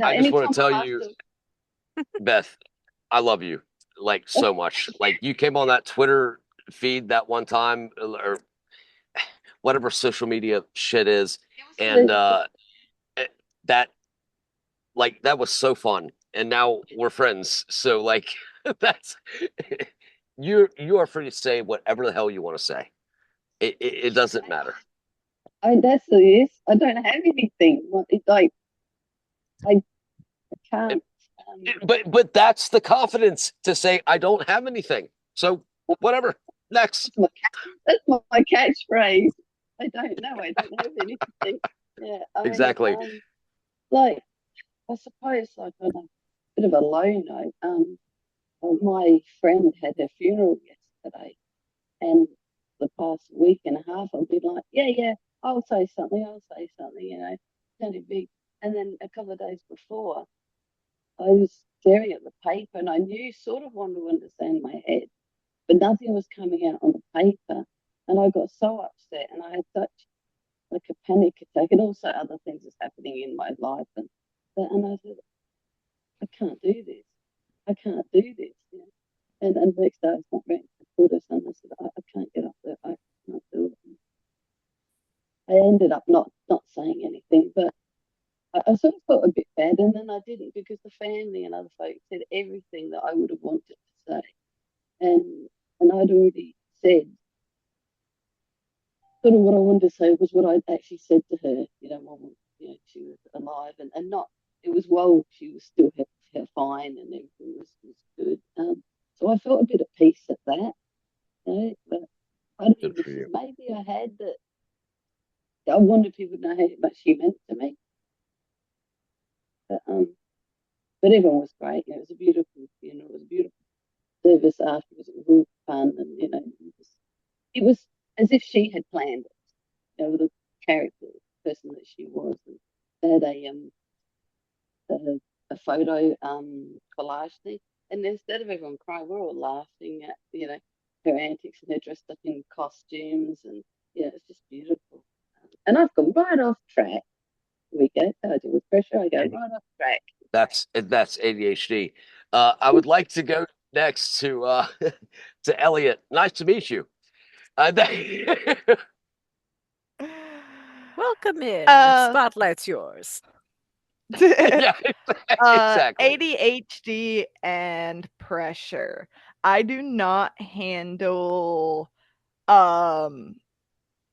I just want anytime to tell I you, ask Beth, I love you like them, so much. Like you came on that Twitter feed that one time or whatever social media shit is, and eh, that that was so fun. And now we're friends. So like that's you are free to say whatever the hell you want to say. It doesn't matter. that's it. I don't have anything. It's like I And, can't. Um, but that's the confidence to say I don't have anything. So whatever. Next. that's my catchphrase. I don't know. I don't have anything. Yeah, Exactly. like I suppose like on a bit of a low note. My friend had her funeral yesterday, and the past week and a half, I've been like, yeah, yeah, I'll say something, sounded big. And then a couple of days before, I was staring at the paper, and I knew sort of wanted to understand in my head, but nothing was coming out on the paper, and I got so upset, and I had such like a panic attack, and also other things was happening in my life, and I said, I can't do this. I can't do this. And the next day I was not ready to put us, and I said, I can't get up there. I can't do it. I ended up not saying anything, but I sort of felt a bit bad, and then I didn't because the family and other folks said everything that I would have wanted to say, and I'd already said sort of what I wanted to say was what I'd actually said to her, while she was alive, and not it was while she was still fine and everything was good. So I felt a bit of peace at that, but I don't Good know, for you. maybe I had that. I wanted people to know how much she meant to me, but everyone was great. It was a beautiful funeral. It was a beautiful service afterwards. It was all fun, and it was as if she had planned it. The character, the person that she was. And they had a photo collage thing, and instead of everyone crying, we're all laughing at her antics and her dressed up in costumes, and it's just beautiful. And I've gone right off track. We go. I do with pressure. I go right off track. That's ADHD. I would like to go next to to Elliot. Nice to meet you. That- Welcome in. Uh, Spotlight's yours. yeah, exactly. ADHD and pressure. I do not handle um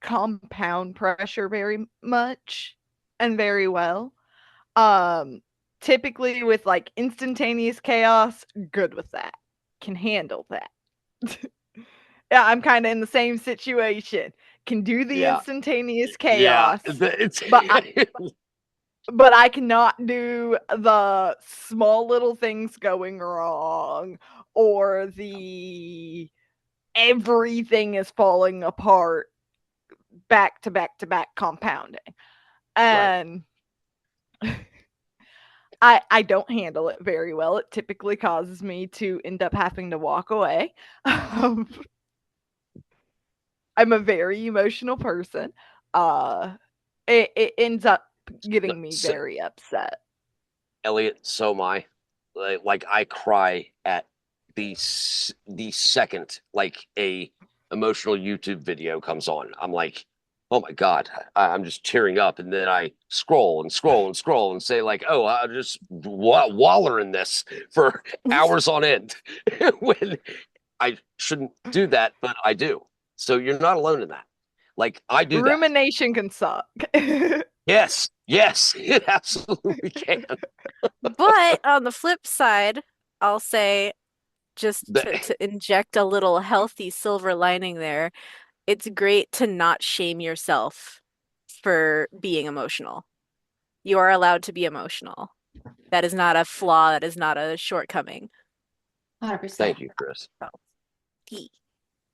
compound pressure very much and very well. Um Typically with like instantaneous chaos, good with that. Can handle that. Yeah, I'm kind of in the same situation. Can do the Yeah, instantaneous yeah. chaos, It's but I cannot do the small little things going wrong or the everything is falling apart back to back to back compounding. right. And I don't handle it very well. It typically causes me to end up having to walk away. I'm a very emotional person. Uh it ends up No, getting me very upset. Elliot, so am I. Like I cry at the second like a emotional YouTube video comes on. I'm like, oh my god, I'm just tearing up, and then I scroll and scroll and scroll and say like, oh, I'll just waller in this for hours on end when I shouldn't do that, but I do. So you're not alone in that. Like I do that. Rumination can suck. Yes, yes, it absolutely can. But on the flip side, I'll say, just The- to inject a little healthy silver lining there, it's great to not shame yourself for being emotional. You are allowed to be emotional. That is not a flaw, that is not a shortcoming. 100%. Thank you, Chris. So, key.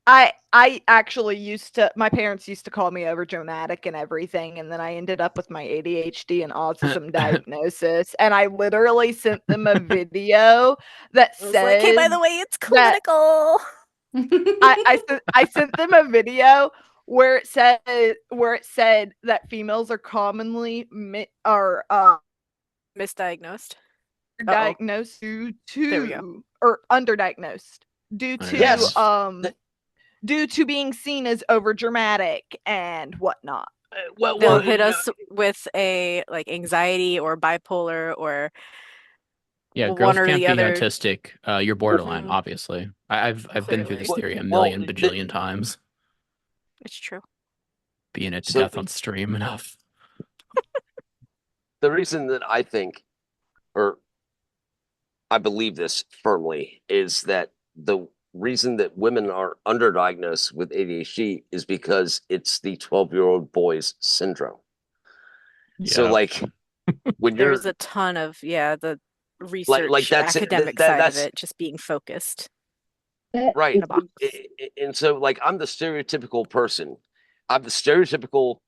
I actually used to my parents used to call me over dramatic and everything, and then I ended up with my ADHD and autism diagnosis, and I literally sent them a video that I was like, hey, by said the way, it's that clinical. I sent them a video where it said that females are commonly are Misdiagnosed. Diagnosed due There we go. to, or underdiagnosed due to Yes. due to being seen as over dramatic and whatnot. They'll hit us with a like anxiety or bipolar or Yeah, one girls or can't the be other. autistic. You're borderline, Mhm. obviously. I've been through this Clearly. theory a Well, million bajillion times, It's true. being it to So- death on stream enough. the reason that I think, or I believe this firmly, is that the reason that women are underdiagnosed with ADHD is because it's the 12-year-old boys syndrome. So Yeah. like when you're There's a ton of the research that's academic side of that's it just being focused That right. in is a box. And so like I'm the stereotypical person. I'm the stereotypical,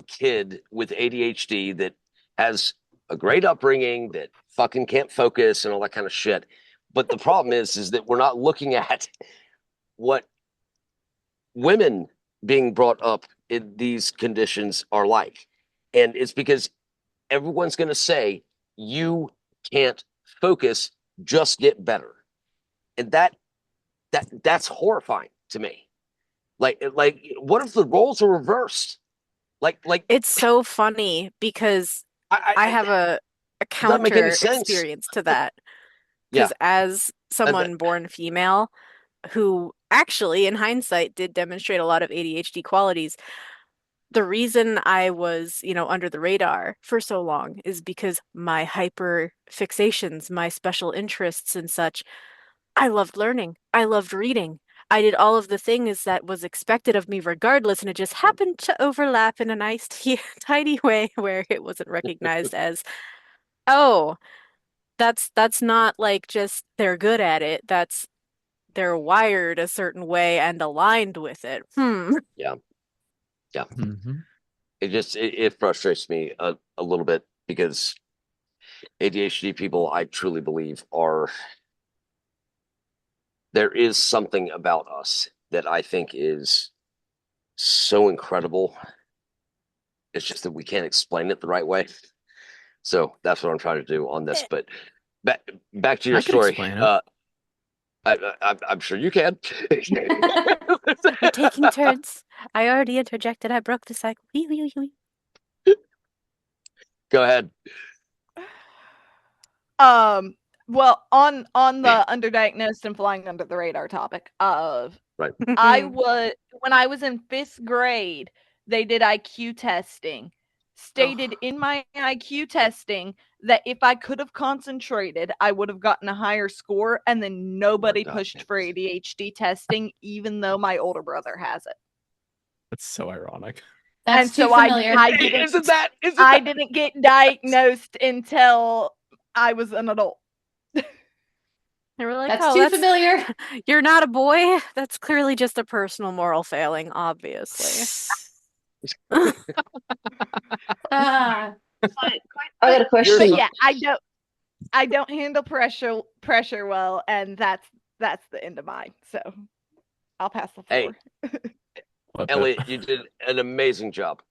kid with ADHD that has a great upbringing, that fucking can't focus and all that kind of shit. But the problem is that we're not looking at what women being brought up in these conditions are like. And it's because everyone's going to say, you can't focus, just get better. And that's horrifying to me. Like, what if the roles are reversed? Like It's so funny because I have a does that make any counter sense? experience to that. Yeah. Because as someone born female who actually, in hindsight, did demonstrate a lot of ADHD qualities, the reason I was, under the radar for so long is because my hyper fixations, my special interests and such, I loved learning. I loved reading. I did all of the things that was expected of me regardless, and it just happened to overlap in a nice, tidy way where it wasn't recognized as, oh, that's not like just they're good at it. That's they're wired a certain way and aligned with it. Yeah. Mm-hmm. It frustrates me a little bit because ADHD people, I truly believe, there is something about us that I think is so incredible. It's just that we can't explain it the right way. So that's what I'm trying to do on this. But back to your I could story. explain it. I'm sure you can. We're taking turns. I already interjected. I broke the cycle. Wee, wee, wee, wee. Go ahead. Well, on the underdiagnosed and flying under the radar topic of Right. when I was in 5th grade, they did IQ testing. Stated in my IQ testing that if I could have concentrated, I would have gotten a higher score, and then nobody pushed for ADHD testing, even though my older brother has it. That's so ironic. That's And too so familiar. I didn't I didn't get diagnosed until I was an adult. They were like, That's oh, too familiar. you're not a boy. That's clearly just a personal moral failing, obviously. Ah, I got a question. But yeah, I don't handle pressure well, and that's the end of mine. So I'll pass the floor. Hey, Elliot, you did an amazing job.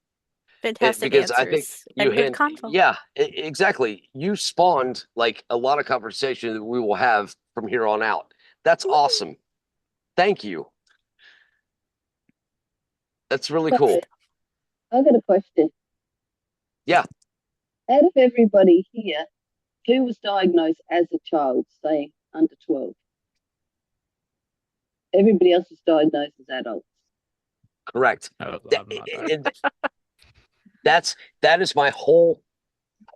Fantastic Because I think answers you and good convo. yeah, exactly. You spawned like a lot of conversation that we will have from here on out. That's awesome. Thank you. That's really cool. I got a question. Yeah. Out of everybody here, who was diagnosed as a child, say under 12? Everybody else is diagnosed as adults. Correct. I'm not That is my whole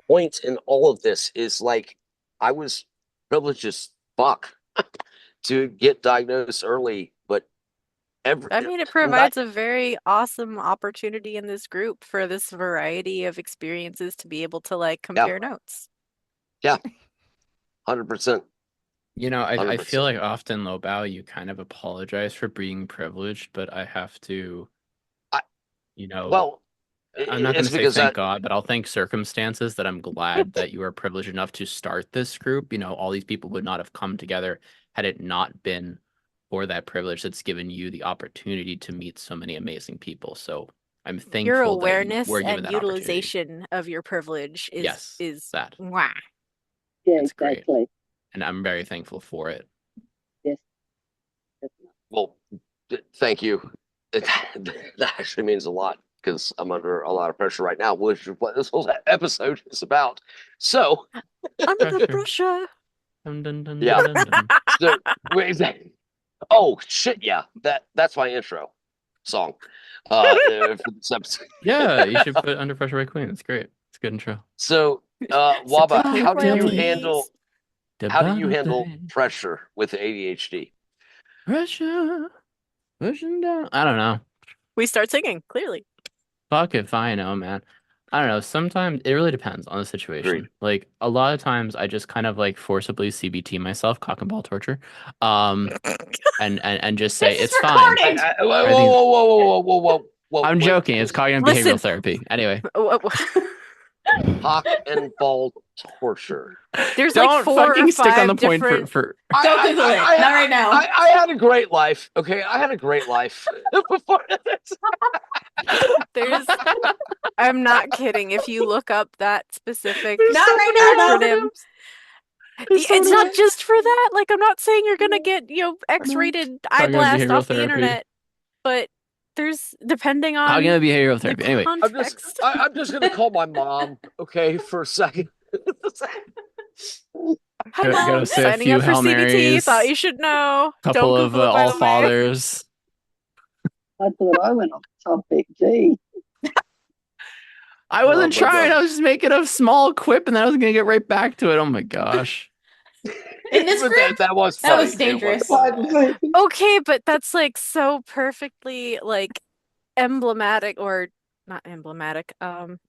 point in all of this is like I was privileged as fuck to get diagnosed early, but it provides a very awesome opportunity in this group for this variety of experiences to be able to like compare notes. Yeah. 100%. I feel like often, Lobao, you kind of apologize for being privileged, but I have to, well, I'm not going to say thank God, but I'll thank circumstances that I'm glad that you are privileged enough to start this group. All these people would not have come together had it not been for that privilege that's given you the opportunity to meet so many amazing people. So I'm Your thankful that awareness we're given and that opportunity. utilization of your privilege Yes, is that. mwah. Yeah, It's great. exactly. And I'm very thankful for it. Yes. Definitely. Well, thank you. That actually means a lot because I'm under a lot of pressure right now, which is what this whole episode is about. So, Under the Pressure. pressure. Dun, dun, dun, Yeah. dun, dun, dun. so wait, oh shit, yeah, that's my intro song for this episode. Yeah, you should put Under Pressure by Queen. That's great. It's a good intro. So, Simply Waba, pay how do you royalties. handle pressure with ADHD? Pressure pushing down? I don't know. We start singing, clearly. Fuck if I know, man. I don't know. Sometimes it really depends on the situation. Agreed. Like a lot of times I just kind of like forcibly CBT myself, cock and ball torture. And just say This is it's fine. recorded. Whoa, I think whoa, whoa, whoa, whoa, whoa, whoa! I'm wait, joking. It's cognitive Listen. behavioral therapy. Anyway, cock and ball torture. There's don't like 4 fucking or stick on 5 the point different. for Don't Google it. Not right now. I had a great life. Okay, I had a great life before this. I'm not kidding. If you look up that specific Not right now. acronym, it's not just for that. Like, I'm not saying you're gonna get, X-rated eye Cognitive blast behavioral off the therapy. internet, but there's depending on Cognitive behavioral the therapy. Anyway, context. I'm just gonna call my mom, okay, for a second. Hi, gotta Mom. say a Signing few up for Hail CBT. Marys, Thought you should know. couple Don't of Google it, by All the way. Fathers. I thought I went off topic. Gee. I wasn't Oh my trying. God. I was just making a small quip, and then I was gonna get right back to it. Oh my gosh. In this But group, that was that funny. was dangerous. Okay, but that's like so perfectly like emblematic or not emblematic.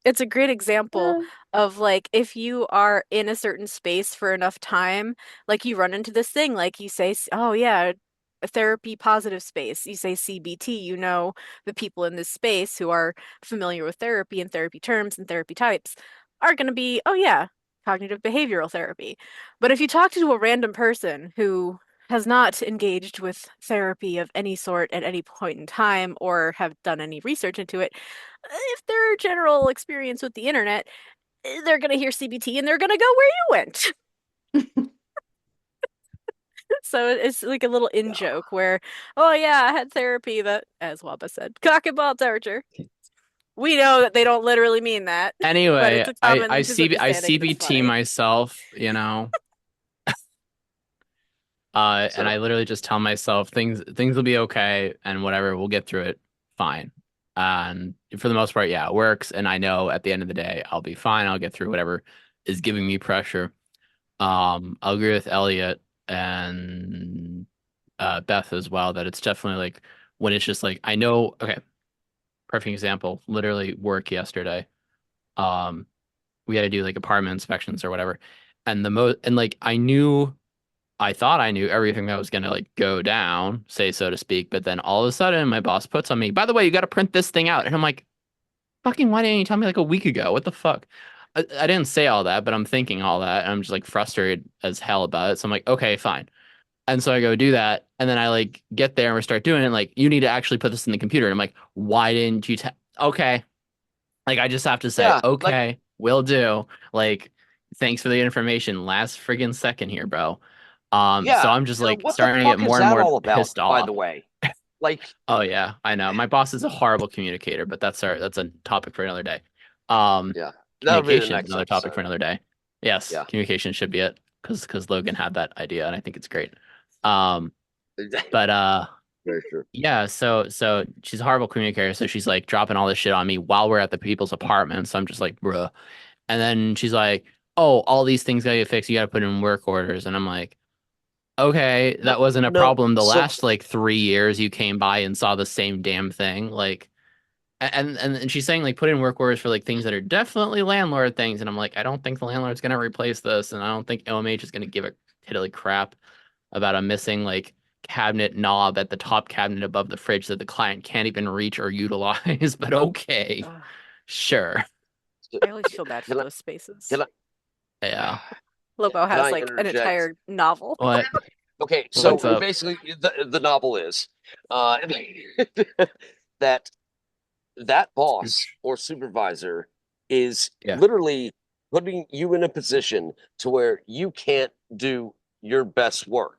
It's a great example of like if you are in a certain space for enough time, like you run into this thing, like you say, oh yeah, a therapy positive space. You say CBT, the people in this space who are familiar with therapy and therapy terms and therapy types are going to be, oh yeah, cognitive behavioral therapy. But if you talk to a random person who has not engaged with therapy of any sort at any point in time or have done any research into it, if their general experience with the internet, they're going to hear CBT and they're going to go where you went. So it's like a little in-joke where, oh yeah, I had therapy that, as Waba said, cock and ball torture. We know that they don't literally mean that. But Anyway, it's a common I misunderstanding that's CBT funny. myself, and I literally just tell myself things will be okay and whatever, we'll get through it fine. And for the most part, yeah, it works. And I know at the end of the day, I'll be fine. I'll get through whatever is giving me pressure. I'll agree with Elliot and Beth as well that it's definitely like when it's just like I know. Okay, perfect example. Literally work yesterday. We had to do like apartment inspections or whatever, and like I thought I knew everything that was gonna like go down, say so to speak, but then all of a sudden my boss puts on me, by the way, you got to print this thing out, and I'm like, fucking, why didn't you tell me like a week ago? What the fuck? I didn't say all that, but I'm thinking all that, and I'm just like frustrated as hell about it. So I'm like, okay, fine. And so I go do that, and then I like get there and we start doing it. Like, you need to actually put this in the computer. And I'm like, why didn't you tell? Okay, like I just have to say, Yeah, okay, will do. Like, thanks for the information. Last friggin' second here, bro. yeah. So I'm just like What the starting to fuck get is more and that more all about, pissed by off. the way? Like, Oh yeah, I know. My boss is a horrible communicator, but that's a topic for another day. yeah, that'll be the Communication is next another topic for episode. another day. Yes, Yeah. communication should be it because Logan had that idea and I think it's great. But Very true. yeah, so she's a horrible communicator, so she's like dropping all this shit on me while we're at the people's apartments. So I'm just like, bruh. And then she's like, oh, all these things gotta get fixed. You gotta put in work orders. And I'm like, okay, that wasn't a No, problem the so- last like 3 years you came by and saw the same damn thing. Like, and she's saying like put in work orders for like things that are definitely landlord things. And I'm like, I don't think the landlord's gonna replace this, and I don't think OMH is gonna give a tiddly crap about a missing like cabinet knob at the top cabinet above the fridge that the client can't even reach or utilize. But okay, Ugh. sure. I always feel bad for Can I- those spaces. can I- Yeah. Lobo Can has I like an interject? entire novel. What? Okay, so What's up? basically, the novel is that that boss or supervisor is Yeah. literally putting you in a position to where you can't do your best work.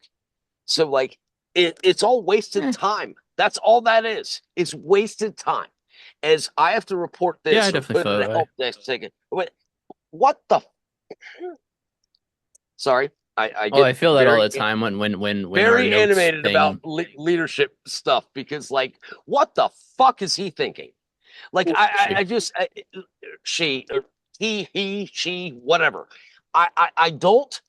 So like it's all wasted time. That's all that is. It's wasted time. As I have to report Yeah, I this or definitely put feel in a that way. help desk ticket. What the sorry. I Oh, get I feel that all very the time when our very notes animated about thing. leadership stuff because like what the fuck is he thinking? Like I just she or he she whatever. I don't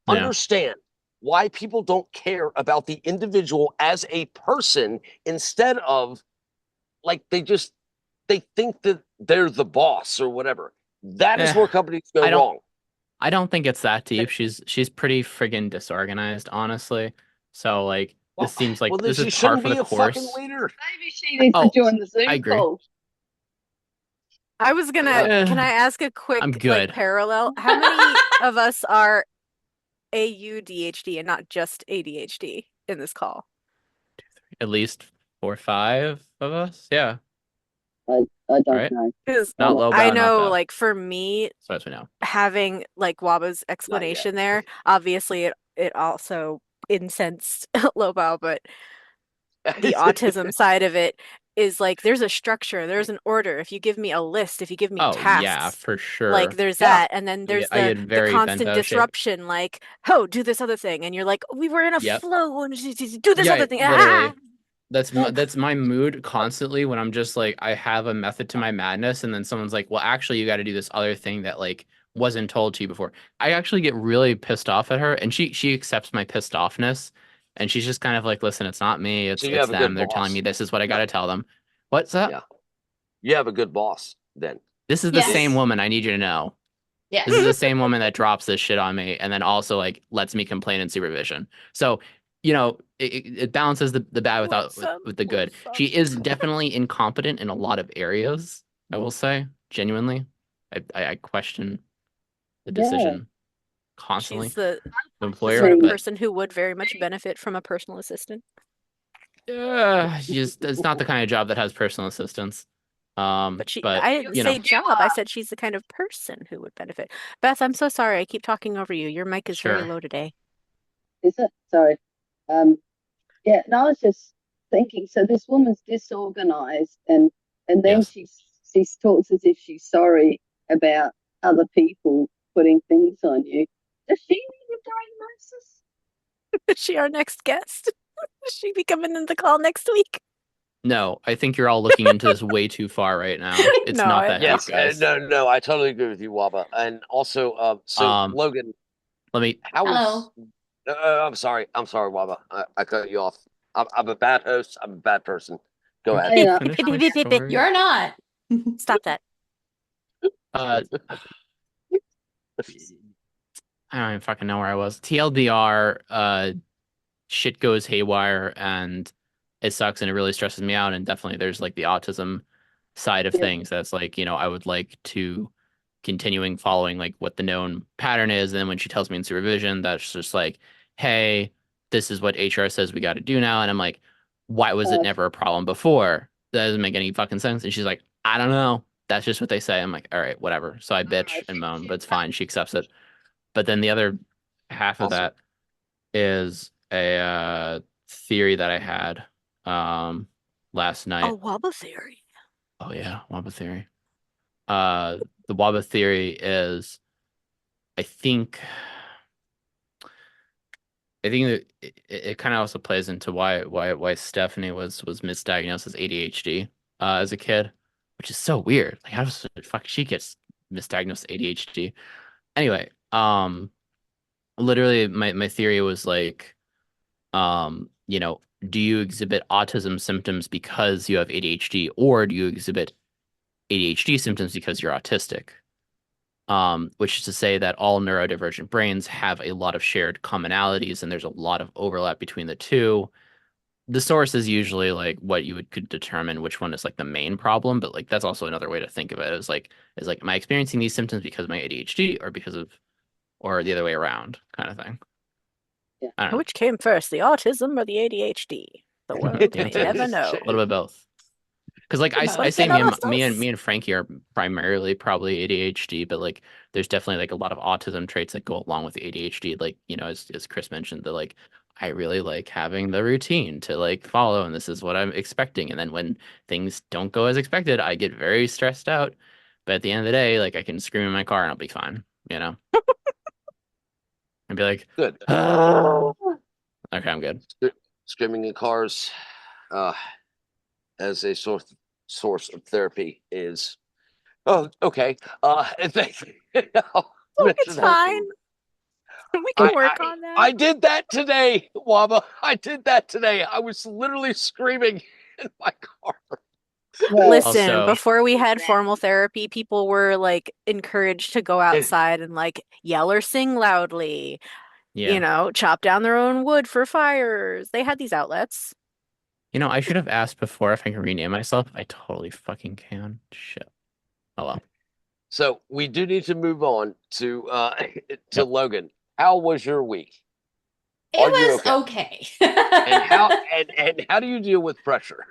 Yeah. understand why people don't care about the individual as a person instead of like they think that they're the boss or whatever. That is Eh, where companies go I don't wrong. I don't think it's that deep. She's pretty friggin' disorganized, honestly. So like Well, this seems well, like then this is she par shouldn't for the be a fucking course. leader. Maybe she needs to Oh, join the I Zoom agree. call. I was gonna, can I ask a I'm quick like good. parallel? How many of us are AUDHD and not just ADHD in this call? At least 4 or 5 of us. Yeah. I don't Right? know. Because Not low I bow, not know, bow. like for me, So as we know. having like Waba's Not yet. explanation there, obviously it also incensed Lobo, but the autism side of it is like there's a structure, there's an order. If you give me a list, if you give me Oh yeah, tasks, for like sure. there's Yeah. that, and then there's I the get very constant bento shape. disruption, like, oh, do this other thing, and you're like, we were in a Yep. flow, and do this Yeah, other thing. Ah! literally. That's my mood constantly when I'm just like I have a method to my madness and then someone's like, "Well, actually you got to do this other thing that like wasn't told to you before." I actually get really pissed off at her and she accepts my pissed offness and she's just kind of like, "Listen, it's not me, So it's you it's have a them. good They're telling me boss. this is what I got Yeah. to tell them." What's up? Yeah. You have a good boss then. This is the Yes. same woman, I need you to know. Yes. This is the same woman that drops this shit on me and then also like lets me complain in supervision. So, it balances the bad with the good. She is definitely incompetent in a lot of areas, I will say, genuinely. I question the Yeah. decision constantly, She's the employer, sort of but person who would very much benefit from a personal assistant. it's not the kind of job that has personal assistance. But But I didn't you know, say job. I said she's the kind of person who would benefit. Beth, I'm so sorry. I keep talking over you. Your mic is very sure. low today. Is it? Sorry. Yeah, and I was just thinking, so this woman's disorganized and then Yes. she talks as if she's sorry about other people putting things on you. Does she need a diagnosis? Is she our next guest? Is she be coming in the call next week? No, I think you're all looking into this way too far right now. It's No, not that deep, Yes, guys. no, I totally agree with you, Waba. And also, Um, Logan, let me. how is? Hello. I'm sorry, Waba. I cut you off. I'm a bad host. I'm a bad person. Go ahead. I know. Finish Beep, my beep, beep, beep, beep. story. You're not. Stop that. Uh, I don't even fucking know where I was. TLDR, shit goes haywire and it sucks and it really stresses me out. And definitely there's like the autism side of Yeah. things that's like, I would like to continuing following like what the known pattern is. And then when she tells me in supervision, that's just like, hey, this is what HR says we got to do now. And I'm like, why was it never a problem before? That doesn't make any fucking sense. And she's like, I don't know. That's just what they say. I'm like, all right, whatever. So I bitch and moan, but it's fine. She accepts it. But then the other half of Awesome. that is a theory that I had last night. Oh, Wobble theory. Oh yeah, Wamba theory. The Wamba theory is, I think that it kind of also plays into why Stephanie was misdiagnosed as ADHD as a kid, which is so weird. Like how does fuck she gets misdiagnosed as ADHD? Anyway, literally my theory was like, do you exhibit autism symptoms because you have ADHD, or do you exhibit ADHD symptoms because you're autistic? Which is to say that all neurodivergent brains have a lot of shared commonalities and there's a lot of overlap between the two. The source is usually like what you could determine which one is like the main problem, but like that's also another way to think of it is like am I experiencing these symptoms because of my ADHD or the other way around kind of thing. Yeah. I don't know. Which came first, the autism or the ADHD? The world The may answer never is know. a little bit of both. Because like I Like say que me no and los me and dos. me and Frankie are primarily probably ADHD, but like there's definitely like a lot of autism traits that go along with the ADHD. Like, as Chris mentioned, that like I really like having the routine to like follow, and this is what I'm expecting. And then when things don't go as expected, I get very stressed out. But at the end of the day, like I can scream in my car and I'll be fine, and be like, Good. okay, I'm good. Screaming in cars, uh, as a source of therapy is okay. Thank you. I'll Look, mention it's that. fine. We can I, work I on that. I did that today, Waba. I did that today. I was literally screaming in my car. Well, Listen, Also, before we had formal therapy, people were like encouraged to go outside and like yell or sing loudly, yeah. chop down their own wood for fires. They had these outlets. I should have asked before if I can rename myself. I totally fucking can. Shit. Oh well. So we do need to move on to to Yep. Logan. How was your week? It Are you was okay? okay. And how do you deal with pressure?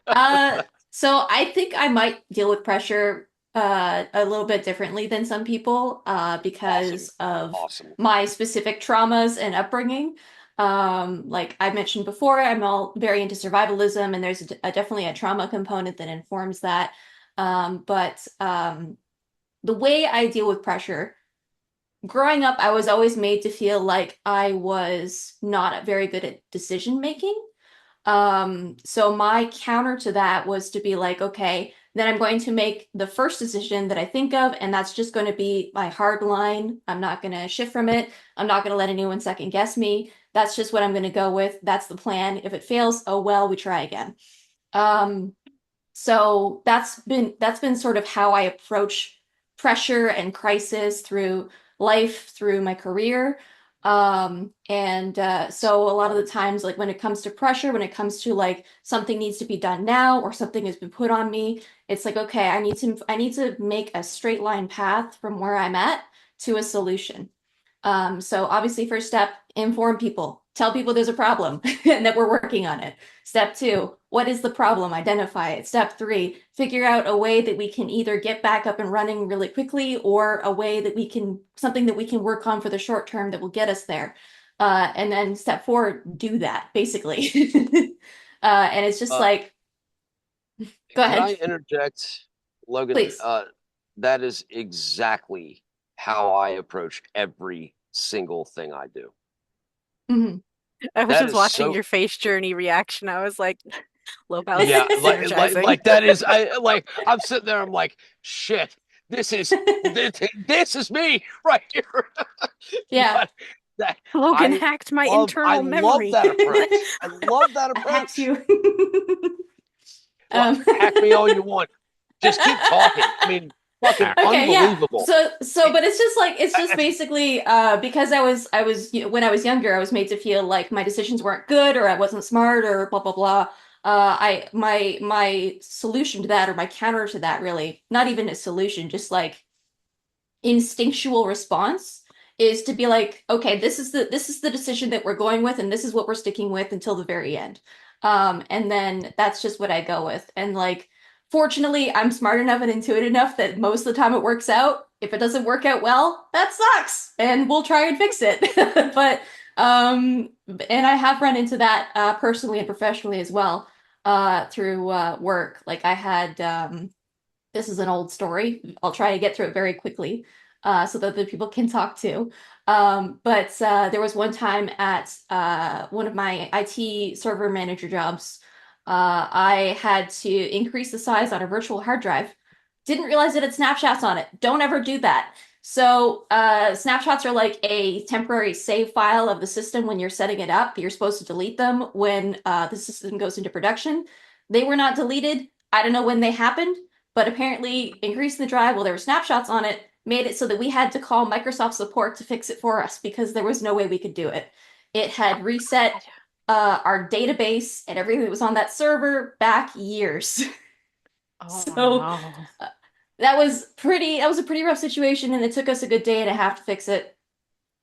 Uh, so I think I might deal with pressure a little bit differently than some people Awesome. because of Awesome. my specific traumas and upbringing. Like I mentioned before, I'm all very into survivalism, and there's definitely a trauma component that informs that. But the way I deal with pressure, growing up, I was always made to feel like I was not very good at decision making. So my counter to that was to be like, okay, then I'm going to make the first decision that I think of, and that's just going to be my hard line. I'm not going to shift from it. I'm not going to let anyone second guess me. That's just what I'm going to go with. That's the plan. If it fails, oh well, we try again. Um, so that's been sort of how I approach pressure and crisis through life, through my career. And so a lot of the times, like when it comes to pressure, when it comes to like something needs to be done now or something has been put on me, it's like, okay, I need to make a straight line path from where I'm at to a solution. So obviously, first step, inform people. Tell people there's a problem and that we're working on it. Step two, what is the problem? Identify it. Step three, figure out a way that we can either get back up and running really quickly or a way that something that we can work on for the short term that will get us there. And then step four, do that, basically. And it's just Uh, like, go can ahead, I interject, Logan? please. That is exactly how I approach every single thing I do. Mhm. I was That just is watching so your face journey reaction. I was like, Lobel's yeah, synergizing. that is I'm sitting there, I'm like, shit, this is me right here. Yeah. But that Logan hacked my I internal love memory. that approach. I love that I hacked approach. you. Well, Um, hack me all you want. Just keep talking. I mean, fucking okay, yeah. unbelievable. So, but it's just like it's just I- basically because I was when I was younger, I was made to feel like my decisions weren't good or I wasn't smart or blah blah blah. My solution to that or my counter to that really, not even a solution, just like instinctual response is to be like, okay, this is the decision that we're going with, and this is what we're sticking with until the very end. And then that's just what I go with. And like, fortunately, I'm smart enough and intuitive enough that most of the time it works out. If it doesn't work out well, that sucks, and we'll try and fix it. But and I have run into that personally and professionally as well through work. Like I had this is an old story. I'll try to get through it very quickly so that the people can talk to. But there was one time at one of my IT server manager jobs, I had to increase the size on a virtual hard drive. Didn't realize it had snapshots on it. Don't ever do that. So snapshots are like a temporary save file of the system when you're setting it up. You're supposed to delete them when the system goes into production. They were not deleted. I don't know when they happened, but apparently increasing the drive while there were snapshots on it made it so that we had to call Microsoft support to fix it for us because there was no way we could do it. It had reset our database and everything that was on that server back years. Oh So no. uh, that was a pretty rough situation, and it took us a good day and a half to fix it.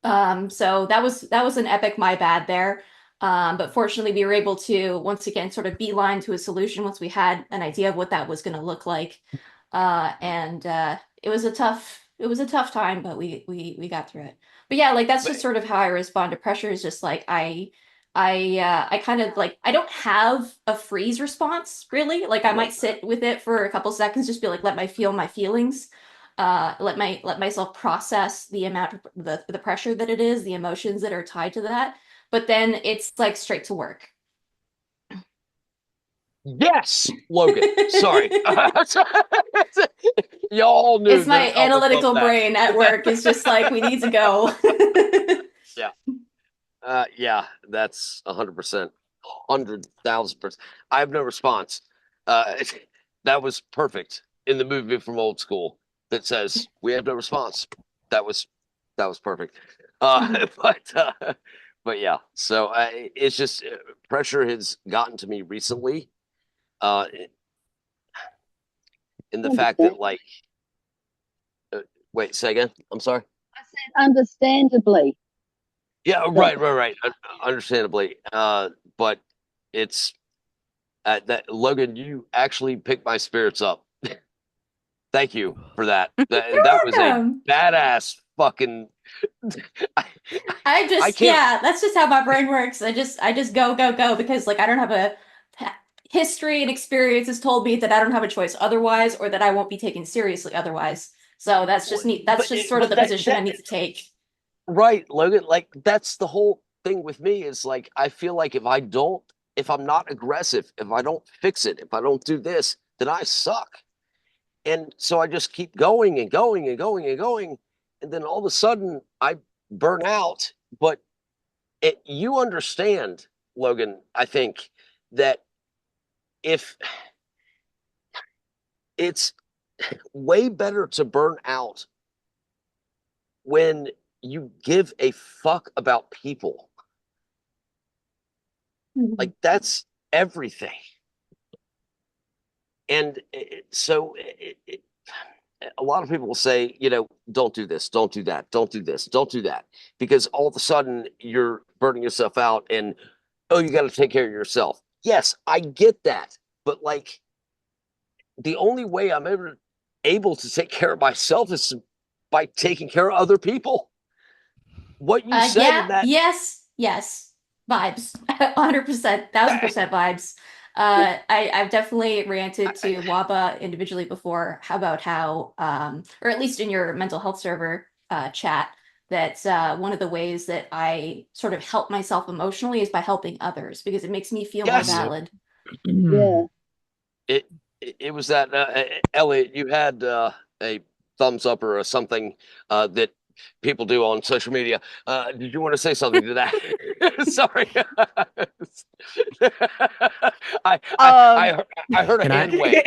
So that was an epic my bad there. But fortunately, we were able to once again sort of beeline to a solution once we had an idea of what that was going to look like. And it was a tough time, but we got through it. But yeah, like that's just But sort of how I respond to pressure. Is just like I kind of like I don't have a freeze response really. Like I right. might sit with it for a couple seconds, just be like, let my feel my feelings. Let myself process the amount of the pressure that it is, the emotions that are tied to that. But then it's like straight to work. Yes, Logan. Sorry. Y'all knew It's that my I would love analytical that. brain at work. It's just like we need to go. Yeah. Yeah, that's 100%, 100,000%. I have no response. Uh, that was perfect in the movie from old school that says we have no response. That was perfect. But yeah, so it's just pressure has gotten to me recently. Uh, in the fact that Understand. like, wait, say again. I'm sorry. I said understandably. Yeah, But right. Understandably. But it's that Logan, you actually picked my spirits up. Thank you for that. That was a Welcome. badass fucking. I, I I just can't. yeah, that's just how my brain works. I just go because like I don't have a history and experience has told me that I don't have a choice otherwise or that I won't be taken seriously otherwise. So that's just neat. That's just sort of But the position I need to take. right, Logan. Like that's the whole thing with me is like I feel like if I'm not aggressive, if I don't fix it, if I don't do this, then I suck. And so I just keep going and going and going and going. And then all of a sudden I burn out. But you understand, Logan, I think that if it's way better to burn out when you give a fuck about people. Like that's everything. And a lot of people will say, don't do this, don't do that, don't do this, don't do that, because all of a sudden you're burning yourself out and, oh, you got to take care of yourself. Yes, I get that. But like the only way I'm ever able to take care of myself is by taking care of other people. What you said Yeah, in that, yes. Vibes. 100%, 1000% vibes. I've definitely ranted to Waba individually before about how, or at least in your mental health server chat, that one of the ways that I sort of help myself emotionally is by helping others because it makes me feel more yes, Yep. valid. yeah, it it was that Elliot, you had a thumbs up or something that people do on social media. Did you want to say something to that? Sorry. I, I I Um, heard- I heard a Can I? hand wave.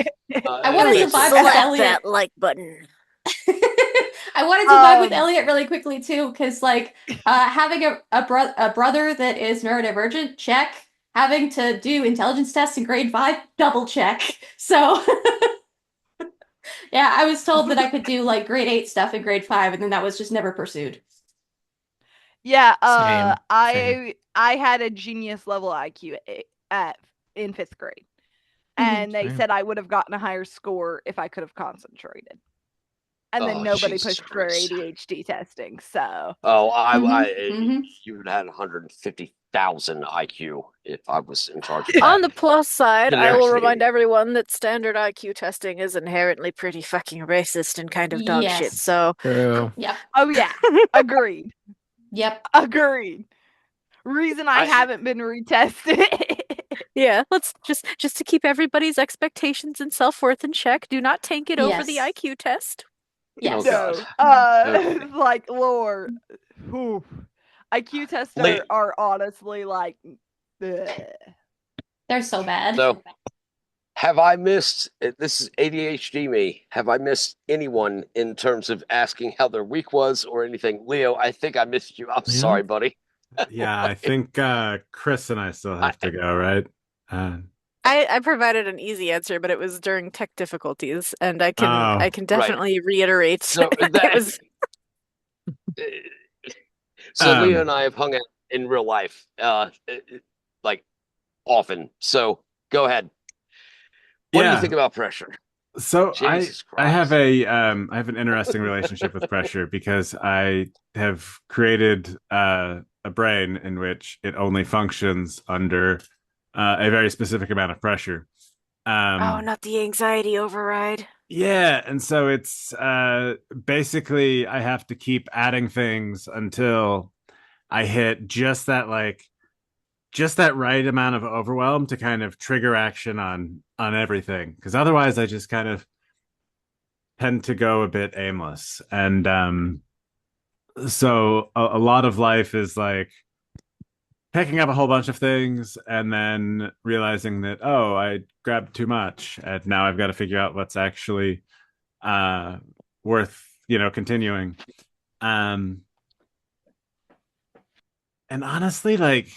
I wanted to Elliot, vibe with slap Elliot. that like button. I wanted to vibe with um, Elliot really quickly too, because like having a brother that is neurodivergent, check. Having to do intelligence tests in grade 5, double check. So yeah, I was told that I could do like grade 8 stuff in grade 5, and then that was just never pursued. yeah, Same. I had a genius level IQ in 5th grade. And they Same. said I would have gotten a higher score if I could have concentrated. And then Oh, nobody Jesus pushed for Christ. ADHD testing. So, Oh, Hmm. you would have had 150,000 IQ if I was in charge of that. On the plus side, I will Seriously. remind everyone that standard IQ testing is inherently pretty fucking racist and kind of dog shit. Yes. So, True. Yep. oh yeah, agreed. Yep. Agreed. Reason I I haven't been retested. yeah, let's just to keep everybody's expectations and self-worth in check, do not tank it over the Yes. IQ test. Oh Yes. God. No. Okay. Like lore. Whew. IQ tests La- are honestly like ugh. They're so bad. So have I missed this is ADHD me? Have I missed anyone in terms of asking how their week was or anything? Leo, I think I missed you. I'm Yeah. sorry, buddy. Yeah, I think Chris and I still I, have to go, right? Uh, I provided an easy answer, but it was during tech difficulties, and I oh, can right. definitely reiterate So it that was so Leo um, and I have hung out in real life, like often. So go ahead. What do you Yeah. think about pressure? So Jesus I have Christ. I have an interesting relationship with pressure because I have created a brain in which it only functions under a very specific amount of pressure. Oh, Um, not the anxiety override. yeah, and so it's basically I have to keep adding things until I hit just that right amount of overwhelm to kind of trigger action on everything. Because otherwise, I just kind of tend to go a bit aimless, and so a lot of life is like picking up a whole bunch of things and then realizing that I grabbed too much, and now I've got to figure out what's actually uh worth continuing. um and honestly, like,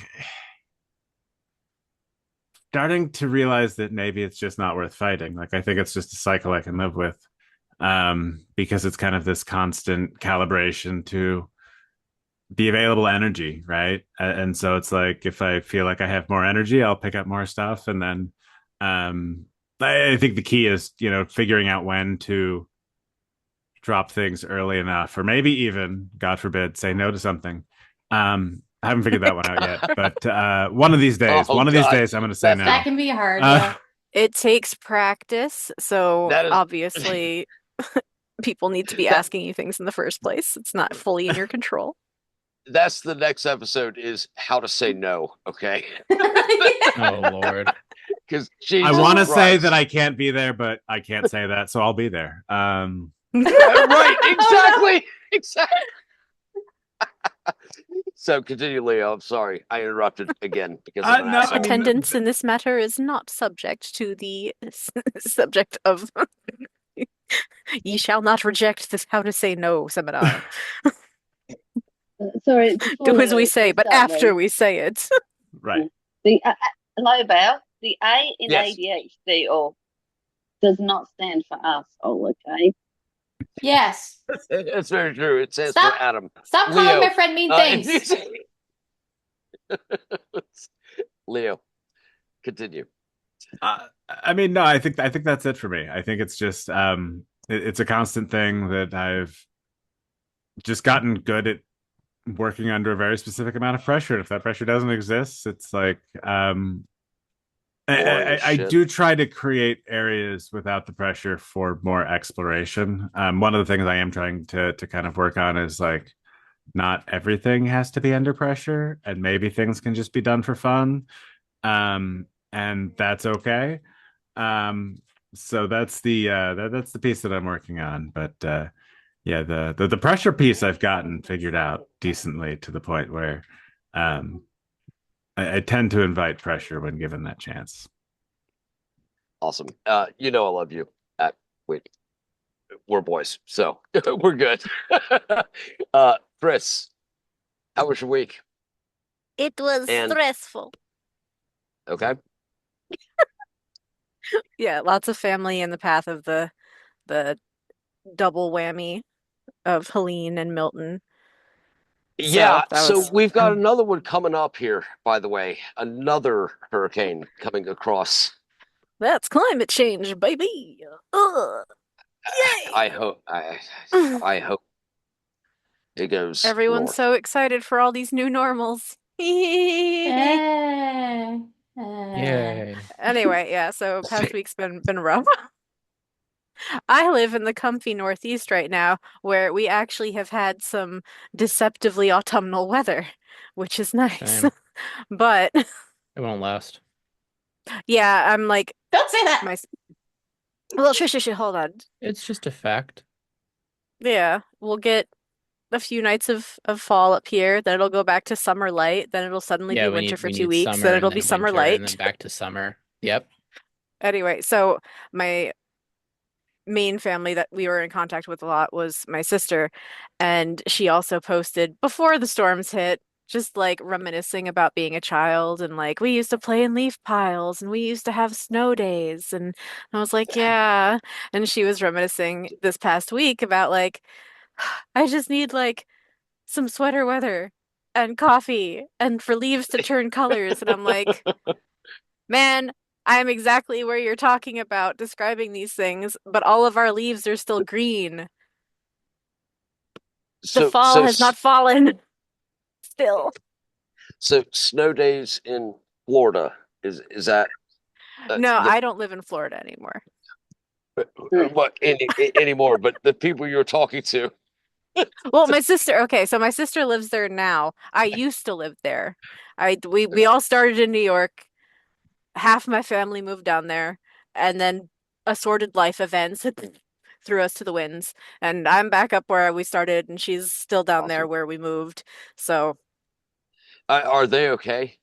starting to realize that maybe it's just not worth fighting. Like, I think it's just a cycle I can live with, because it's kind of this constant calibration to the available energy, right? And so it's like, if I feel like I have more energy, I'll pick up more stuff. And then um I think the key is, figuring out when to drop things early enough, or maybe even, God forbid, say no to something. I haven't figured that one out yet, but Oh one of these God. days, I'm going to say That no. That can be hard, Uh, yeah. It takes practice, so that is obviously people need to be that asking you things in the first place. It's not fully in your control. that's the next episode, is how to say no. Okay. Oh Lord. Because I Jesus want to say that Christ. I can't be there, but I can't say that, so I'll be there. Right, Oh, exactly. Exactly. So continue, Leo. I'm sorry. I interrupted again because I'm an No, I asshole. mean, Attendance in this matter is not subject to the subject of ye shall not reject this how to say no seminar. Sorry, before Do as we Leo say, picks but up, after though, we say it. right. the hello, Val. The A in Yes. ADHD or does not stand for asshole. Okay. yes. It's very true. It stands for Stop Adam. stop calling Leo. my friend mean If you things. say Leo, continue. I mean, no, I think that's it for me. I think it's just it's a constant thing that I've just gotten good at working under a very specific amount of pressure. If that pressure doesn't exist, it's like Boring as I shit. do try to create areas without the pressure for more exploration. One of the things I am trying to kind of work on is like, not everything has to be under pressure, and maybe things can just be done for fun. And that's okay. Um, so that's the piece that I'm working on. But yeah, the pressure piece I've gotten figured out decently, to the point where um, I tend to invite pressure when given that chance. Awesome. I love you. Wait, we're boys, so we're good. Chris, how was your week? It was And stressful. okay. Yeah, lots of family in the path of the double whammy of Helene and Milton. So Yeah, that so was we've got another one coming up here, by the way. Another hurricane coming across. that's climate change, baby. Ugh. I Yay! hope I hope it goes Everyone's north. so excited for all these new normals. Eh, Yay. Anyway, yeah, so past week's been rough. I live in the comfy Northeast right now, where we actually have had some deceptively autumnal weather, which is nice. Same. But It won't last. yeah, I'm like don't say that. my well, shush, hold on. It's just a fact. Yeah, we'll get a few nights of fall up here, then it'll go back to summer light, then it'll suddenly Yeah, be we winter need for we two need weeks, summer then and it'll be then summer winter and then light. back to summer. Yep. Anyway, so my main family that we were in contact with a lot was my sister, and she also posted before the storms hit, just like reminiscing about being a child and like we used to play in leaf piles and we used to have snow days and I was like, yeah. And she was reminiscing this past week about like I just need like some sweater weather. and coffee and for leaves to turn colors. And I'm like, man, I'm exactly where you're talking about describing these things, but all of our leaves are still green. The So fall so has not fallen still. so snow days in Florida is that No, the I don't live in Florida anymore. what anymore? But the people you're talking to, Well, my sister, okay, so my sister lives there now. I used to live there. We all started in New York. Half my family moved down there, and then assorted life events threw us to the winds. And I'm back up where we started, and she's still down there awesome. where we moved. So, Are they okay?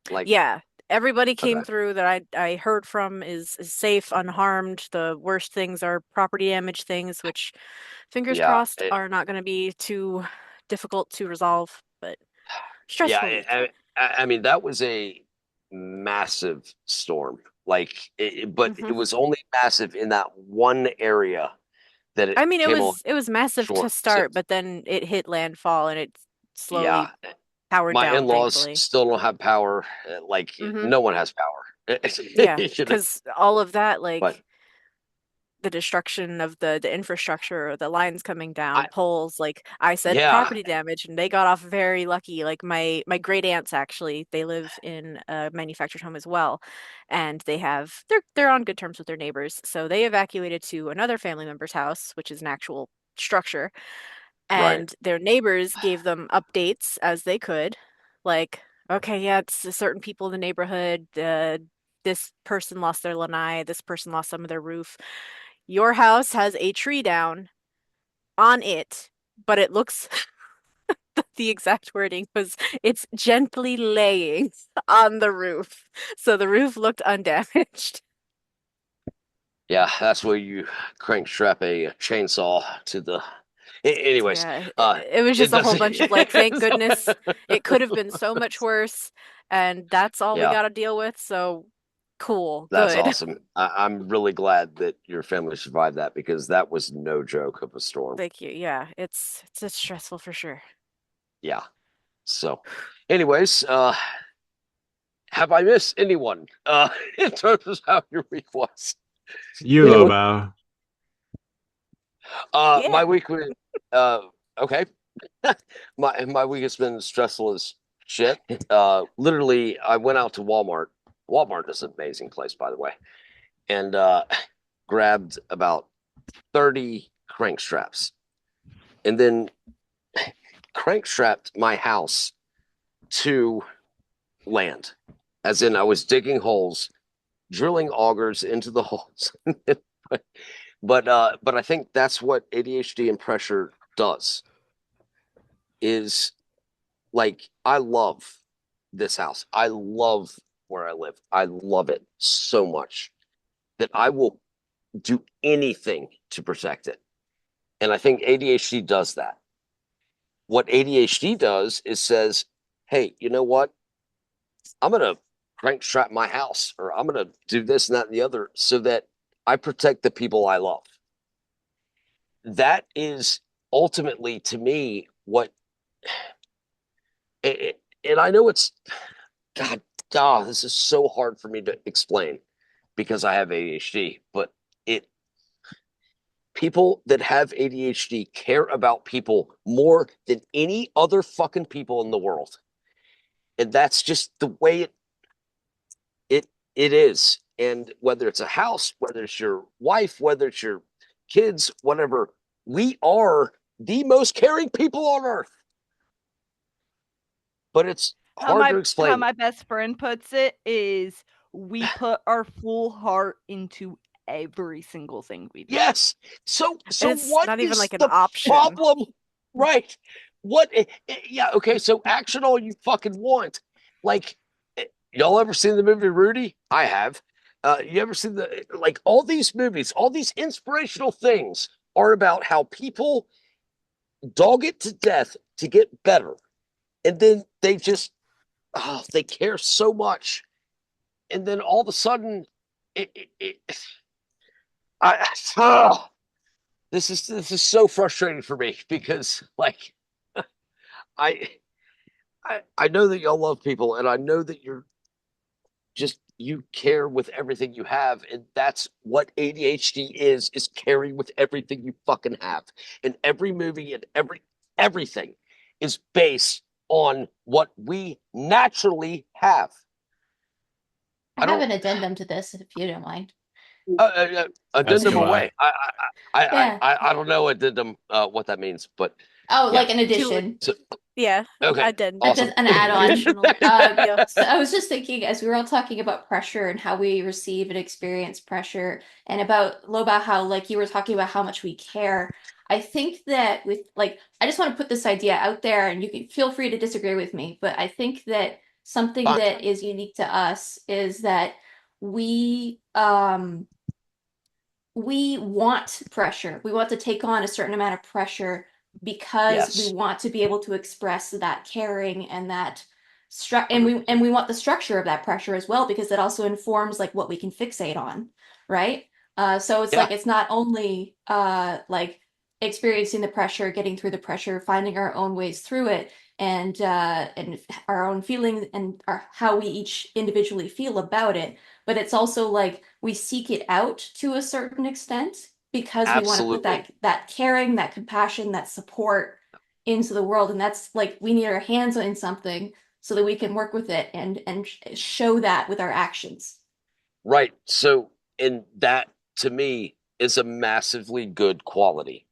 Like, yeah, everybody came okay, through that I heard from is safe, unharmed. The worst things are property damage things, which fingers yeah, crossed are not going to be too difficult to resolve, but yeah. stressful week. I mean, that was a massive storm. Like, but it Hmm. was only massive in that one area that it I mean, came on it was massive to short. So, start, but then it hit landfall and it yeah, slowly powered my down, in-laws thankfully. still don't have power. Like, Hmm. no one has power. Yeah, You know, because all of that, but like the destruction of the infrastructure, the lines coming down, I, poles, like I said, yeah, property damage, and they got off very lucky. Like my great aunts actually, they live in a manufactured home as well, and they're on good terms with their neighbors. So they evacuated to another family member's house, which is an actual structure, right. and their neighbors gave them updates as they could, like, okay, yeah, it's certain people in the neighborhood. This person lost their lanai. This person lost some of their roof. Your house has a tree down on it, but it looks the exact wording was it's gently laying on the roof. So the roof looked undamaged. Yeah, that's where you crank strap a chainsaw to the. Anyways, Yeah, it was it just a whole doesn't. bunch of like, thank goodness it could have been so much worse, and that's all we Yeah, got to deal with. So cool, that's good. awesome. I'm really glad that your family survived that because that was no joke of a storm. Thank you. Yeah, it's stressful for sure. Yeah. So, anyways, have I missed anyone in terms of how your week was? You, Anyone? Lobo. My Yeah. week was okay. My week has been stressful as shit. Literally, I went out to Walmart. Walmart is an amazing place, by the way, and grabbed about 30 crank straps, and then crank strapped my house to land. As in, I was digging holes, drilling augers into the holes. But I think that's what ADHD and pressure does. Is like I love this house. I love where I live. I love it so much that I will do anything to protect it. And I think ADHD does that. What ADHD does is says, hey, you know what? I'm going to crank strap my house or I'm going to do this and that and the other so that I protect the people I love. That is ultimately to me what, and I know it's, God, this is so hard for me to explain because I have ADHD, but it people that have ADHD care about people more than any other fucking people in the world. And that's just the way it it is. And whether it's a house, whether it's your wife, whether it's your kids, whatever, we are the most caring people on earth. But it's How hard to my explain. best friend puts it is we put our full heart into every single thing we do. Yes. And So it's what not even is like an the option. problem? Right. What yeah, okay, so action all you fucking want. Like y'all ever seen the movie Rudy? I have. You ever seen the like all these movies, all these inspirational things are about how people dog it to death to get better. And then they just they care so much. And then all of a sudden it I this is so frustrating for me because like I I know that y'all love people, and I know that you care with everything you have, and that's what ADHD is caring with everything you fucking have. And every movie and everything is based on what we naturally have. I I have don't an addendum to this, if you don't mind. As addendum do I. away. Yeah. I don't know addendum what that means, but Oh, yeah. like an addition. So, Yeah, okay, addendum. awesome. An add-on. Additional. Yeah. So I was just thinking, as we were all talking about pressure and how we receive and experience pressure, and about Loba, how like you were talking about how much we care. I think that with like, I just want to put this idea out there, and you can feel free to disagree with me, but I think that something Fine. that is unique to us is that we we want pressure. We want to take on a certain amount of pressure because we Yes, want to be able to express that caring and that and we want the structure of that pressure as well because it also informs like what we can fixate on, right? So it's yeah, like it's not only like experiencing the pressure, getting through the pressure, finding our own ways through it, and our own feelings and how we each individually feel about it, but it's also like we seek it out to a certain extent because we want to put absolutely. that caring, that compassion, that support into the world, and that's like we need our hands in something so that we can work with it and show that with our actions. Right. So, and that to me is a massively good quality.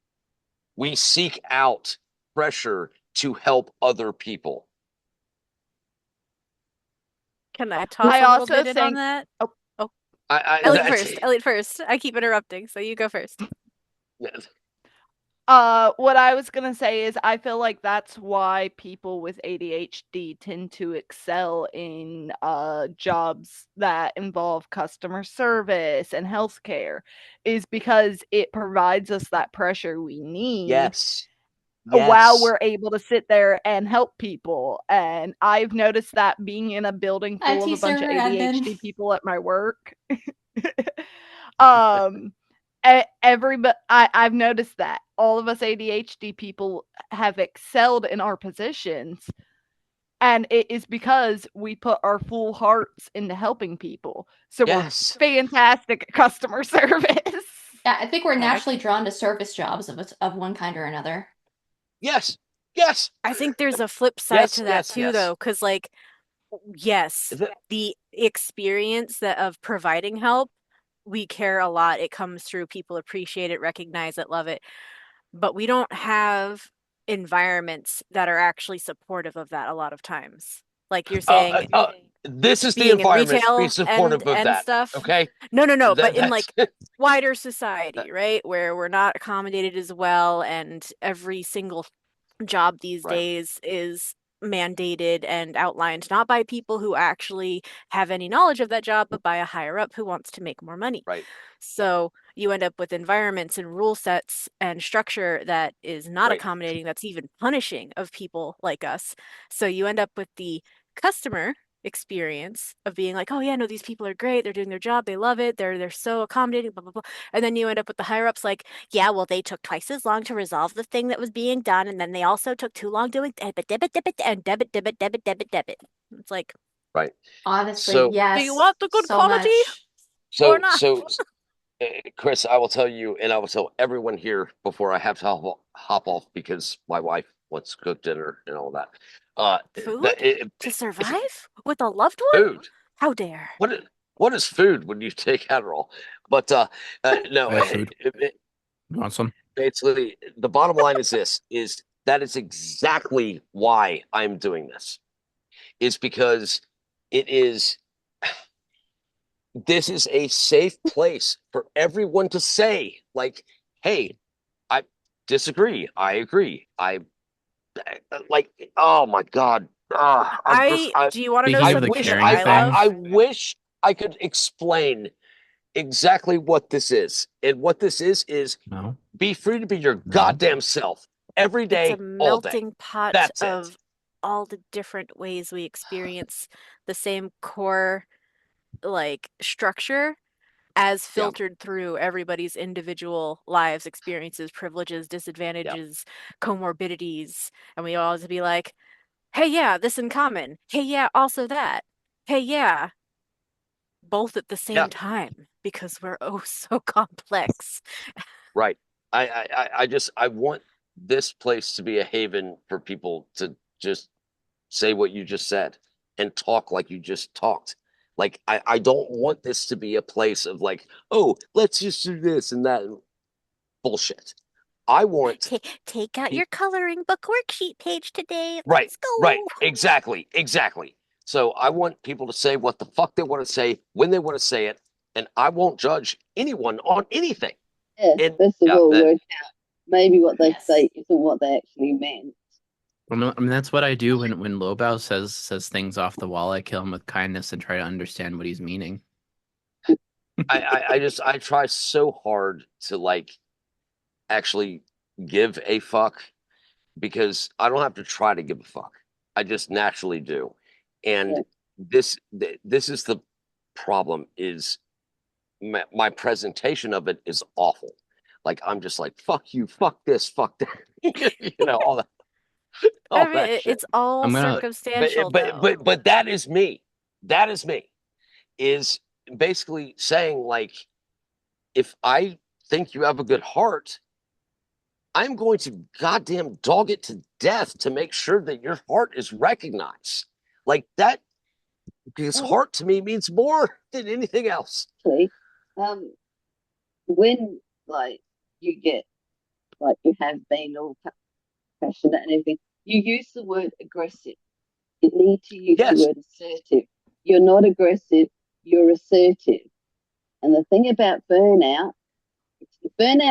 We seek out pressure to help other people. Can I toss I a little also bit in on think that? oh, Oh, I Elliot that's first. Elliot first. I keep interrupting, so you go first. what I was gonna say is I feel like that's why people with ADHD tend to excel in jobs that involve customer service and healthcare, is because it provides us that pressure we need yes, while yes. we're able to sit there and help people. And I've noticed that being in a building full of a IT bunch of server admin. ADHD people at my work. um everybody, I've noticed that all of us ADHD people have excelled in our positions, and it is because we put our full hearts into helping people. So we're Yes. fantastic at customer service. Yeah, I think we're Heck. naturally drawn to service jobs of one kind or another. Yes. Yes. I think there's a flip side Yes. to that Yes. too, Yes. though, because like, yes, the experience that of providing help, we care a lot. It comes through. People appreciate it, recognize it, love it. But we don't have environments that are actually supportive of that a lot of times. Like you're saying, This is the being in environment. Be retail supportive of and that. stuff. Okay. No, but in That's like wider society, right? Where we're not accommodated as well, and every single job these right. days is mandated and outlined not by people who actually have any knowledge of that job, but by a higher up who wants to make more money. Right. So you end up with environments and rule sets and structure that is not Right. accommodating, that's even punishing of people like us. So you end up with the customer experience of being like, oh yeah, no, these people are great, they're doing their job, they love it, they're so accommodating, blah blah blah. And then you end up with the higher ups like, yeah, well, they took twice as long to resolve the thing that was being done, and then they also took too long doing debit and debit. It's like, Right. Honestly, So do you yes, want the good so quality much. or so not? so Chris, I will tell you, and I will tell everyone here before I have to hop off because my wife wants to cook dinner and all that. Food to survive with a loved one? Food. How dare? What is food when you take Adderall? But no, I have food. You want some? basically the bottom line is this: is that is exactly why I'm doing this. Is because it is this is a safe place for everyone to say, like, hey, I disagree. I agree. I like, oh my God. Do you want to know Speaking I of the something wish that caring I thing, love? I wish I could explain exactly what this is. And what this is no. be free to be your No. goddamn self every It's a day, all day. melting pot That's it. of all the different ways we experience the same core like structure as Yeah. filtered through everybody's individual lives, experiences, privileges, Yeah. disadvantages, comorbidities. And we always be like, Hey, yeah, this in common. Hey, yeah, also that. Hey, yeah, both at the Yeah, same time because we're oh so complex. right. I want this place to be a haven for people to just say what you just said and talk like you just talked. Like I don't want this to be a place of like, oh, let's just do this and that bullshit. I want Take out pe- your coloring book worksheet page today. right, Let's right, go. exactly. So I want people to say what the fuck they want to say when they want to say it, and I won't judge anyone on anything. Yeah, And first of yeah, all, that, work out maybe what they Yes. say isn't what they actually meant. I mean, that's what I do when Lobao says things off the wall. I kill him with kindness and try to understand what he's meaning. I try so hard to like actually give a fuck because I don't have to try to give a fuck. I just naturally do. And Yeah. this is the problem is my presentation of it is awful. Like I'm just like fuck you, fuck this, fuck that. All that I all mean, that shit. it's all I'm gonna circumstantial, though. But that is me. That is me. Is basically saying like if I think you have a good heart, I'm going to goddamn dog it to death to make sure that your heart is recognized. Like that, because Oh, heart to me means more than anything else. actually, um, when like you get like you have been all passionate and everything, you use the word aggressive. You need to use the Yes. word assertive. You're not aggressive, you're assertive. And the thing about burnout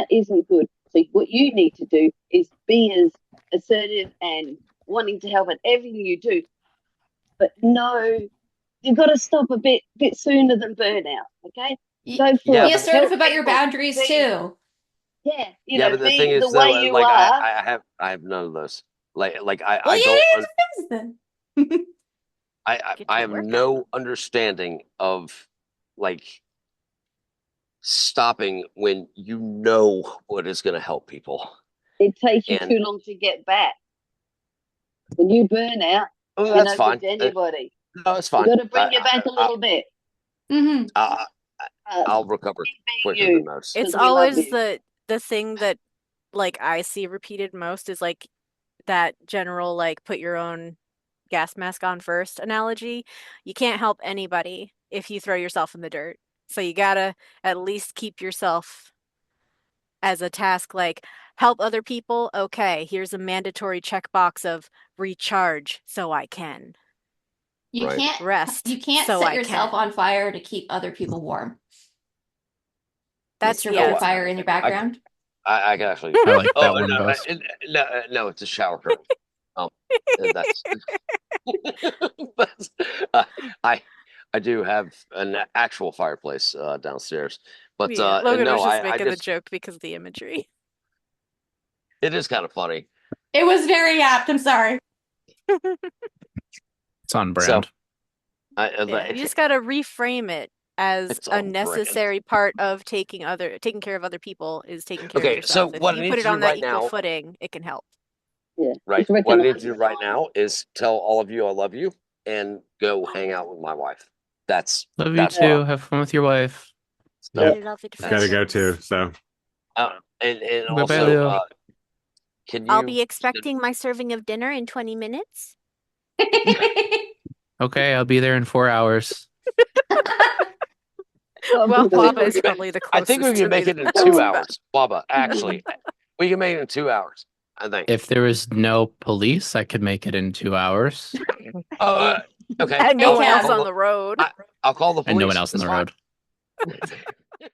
isn't good. So what you need to do is be as assertive and wanting to help at everything you do. But no, you've got to stop a bit sooner than burnout. Okay, go for Yeah, Be it. but assertive Help about your people. boundaries Be too. yeah, yeah, but the thing be is the way though, you like are. I have none of those. Like Well, I don't yeah, it depends then. Get I to have work on no understanding of like stopping when you know what is going to help people. It takes you And too long to get back. When you burn out, oh, you're that's no good fine. to anybody. No, it's You fine. got to bring you back a little bit. Hmm. I, Uh, I'll recover keep being quicker than you most. It's because we love always you. the thing that like I see repeated most is like that general like put your own gas mask on first analogy. You can't help anybody if you throw yourself in the dirt. So you gotta at least keep yourself as a task like help other people. Okay, here's a mandatory checkbox of recharge so I can. You Right. can't Rest you can't so set I yourself can. on fire to keep other people warm. That's Mr. yeah, Oh, it's Bonfire not a in your good one. I background. I can actually. I like Oh that one, no, Ghost. no, it's a shower curtain. Um, that's. But, uh, I I do have an actual fireplace downstairs, but Yeah, Logan no, was just I making the just joke because of the imagery. it is kind of funny. It was very apt. I'm sorry. It's on So brand. Yeah, you just gotta reframe it as it's a on brand. necessary part of taking care of other people is taking care of Okay, so yourself. If what I you need put it to do on that right equal now, footing, it can help. Yeah, right? just What I need recognize to do the right signs. now is tell all of you I love you and go hang out with my wife. Love you That's what Yeah, too. I'm. Have fun with your wife. So yeah. Beloved Gotta that's go too. fellows. So and Bye bye, also Leo. can I'll you be expecting my serving of dinner in 20 minutes. Okay, I'll be there in 4 hours. God Well, bless Baba we you. is can probably the I think we closest can to me make to it in match 2 hours, that. Baba. Actually, we can make it in 2 hours. I think. If there was no police, I could make it in 2 hours Oh, okay. And no Hey, one else Cal. on the road. I'll call the and no one police. else on It's the fine. road.